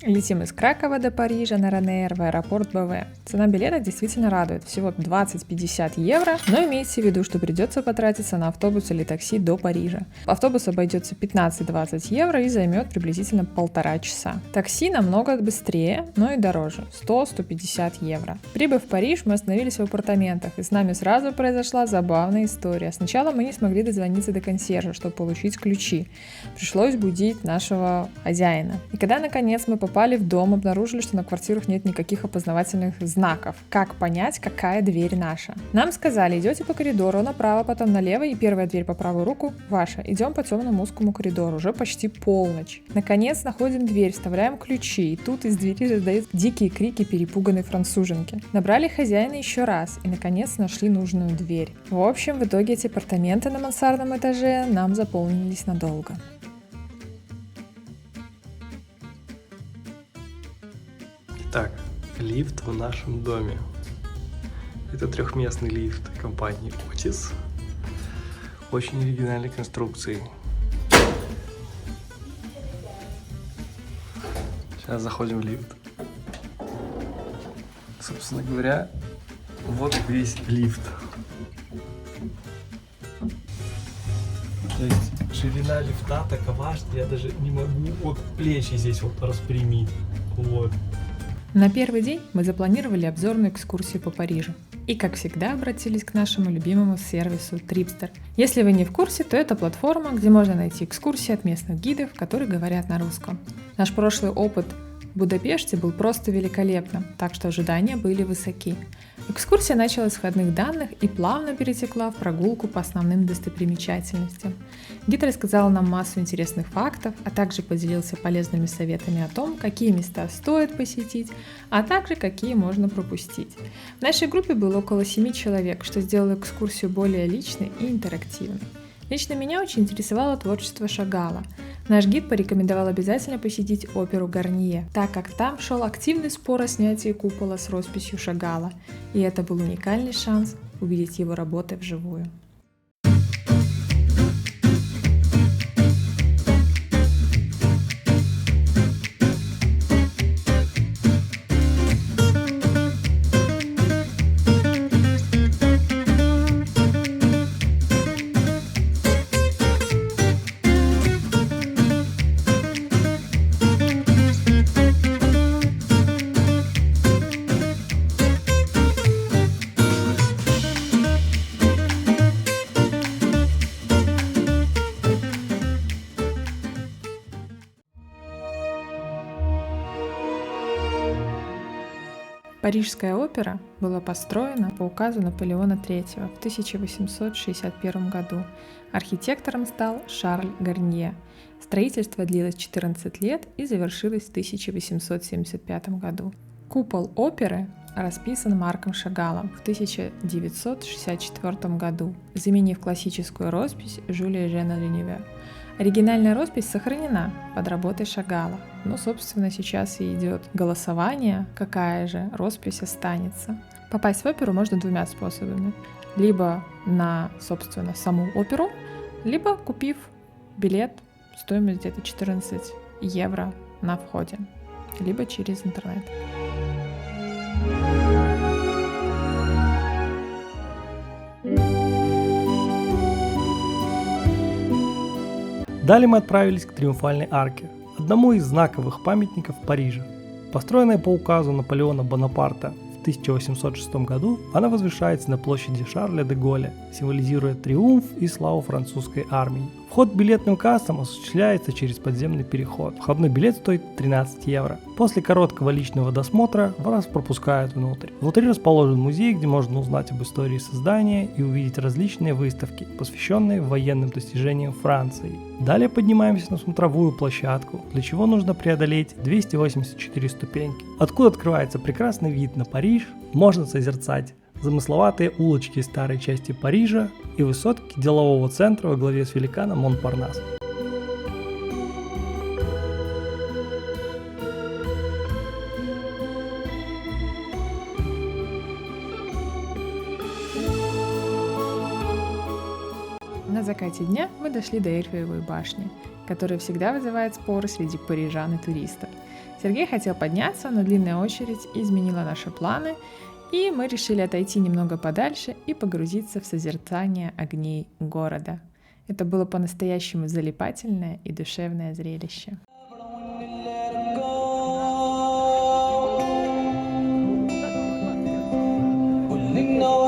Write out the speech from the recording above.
Летим из Кракова до Парижа на Ryanair в аэропорт БВ. Цена билета действительно радует, всего 20-50 евро, но имейте в виду, что придется потратиться на автобус или такси до Парижа. Автобус обойдется 15-20 евро и займет приблизительно 1,5 часа. Такси намного быстрее, но и дороже, 100-150 евро. Прибыв в Париж, мы остановились в апартаментах, и с нами сразу произошла забавная история. Сначала мы не смогли дозвониться до консьержа, чтобы получить ключи. Пришлось будить нашего хозяина. И когда наконец мы попали в дом, обнаружили, что на квартирах нет никаких опознавательных знаков. Как понять, какая дверь наша? Нам сказали, идете по коридору направо, потом налево, и первая дверь по правую руку ваша. Идем по темному узкому коридору, уже почти полночь. Наконец находим дверь, вставляем ключи, и тут из двери раздают дикие крики перепуганной француженки. Набрали хозяина еще раз, и наконец нашли нужную дверь. В общем, в итоге эти апартаменты на мансардном этаже нам заполнились надолго. Итак, лифт в нашем доме. Это трехместный лифт компании Otis. Очень оригинальной конструкции. Сейчас заходим в лифт. Собственно говоря, вот весь лифт. То есть ширина лифта такова, что я даже не могу вот плечи здесь вот распрямить. Вот. На первый день мы запланировали обзорную экскурсию по Парижу. И, как всегда, обратились к нашему любимому сервису Tripster. Если вы не в курсе, то это платформа, где можно найти экскурсии от местных гидов, которые говорят на русском. Наш прошлый опыт в Будапеште был просто великолепным, так что ожидания были высоки. Экскурсия началась с входных данных и плавно перетекла в прогулку по основным достопримечательностям. Гид рассказал нам массу интересных фактов, а также поделился полезными советами о том, какие места стоит посетить, а также какие можно пропустить. В нашей группе было около 7 человек, что сделало экскурсию более личной и интерактивной. Лично меня очень интересовало творчество Шагала. Наш гид порекомендовал обязательно посетить оперу Гарнье, так как там шел активный спор о снятии купола с росписью Шагала, и это был уникальный шанс увидеть его работы вживую. Парижская опера была построена по указу Наполеона III в 1861 году. Архитектором стал Шарль Гарнье. Строительство длилось 14 лет и завершилось в 1875 году. Купол оперы расписан Марком Шагалом в 1964 году, заменив классическую роспись Жюля Жена Ленивер. Оригинальная роспись сохранена под работой Шагала, но, собственно, сейчас и идет голосование, какая же роспись останется. Попасть в оперу можно двумя способами. Либо на, собственно, саму оперу, либо купив билет, стоимость где-то 14 евро на входе, либо через интернет. Далее мы отправились к Триумфальной арке, одному из знаковых памятников Парижа. Построенная по указу Наполеона Бонапарта в 1806 году, она возвышается на площади Шарля де Голля, символизируя триумф и славу французской армии. Вход к билетным кассам осуществляется через подземный переход. Входной билет стоит 13 евро. После короткого личного досмотра вас пропускают внутрь. Внутри расположен музей, где можно узнать об истории создания и увидеть различные выставки, посвященные военным достижениям Франции. Далее поднимаемся на смотровую площадку, для чего нужно преодолеть 284 ступеньки, откуда открывается прекрасный вид на Париж, можно созерцать замысловатые улочки старой части Парижа и высотки делового центра во главе с великаном Монпарнас. На закате дня мы дошли до Эйфелевой башни. который всегда вызывает споры среди парижан и туристов. Сергей хотел подняться, но длинная очередь изменила наши планы, и мы решили отойти немного подальше и погрузиться в созерцание огней города. Это было по-настоящему залипательное и душевное зрелище. No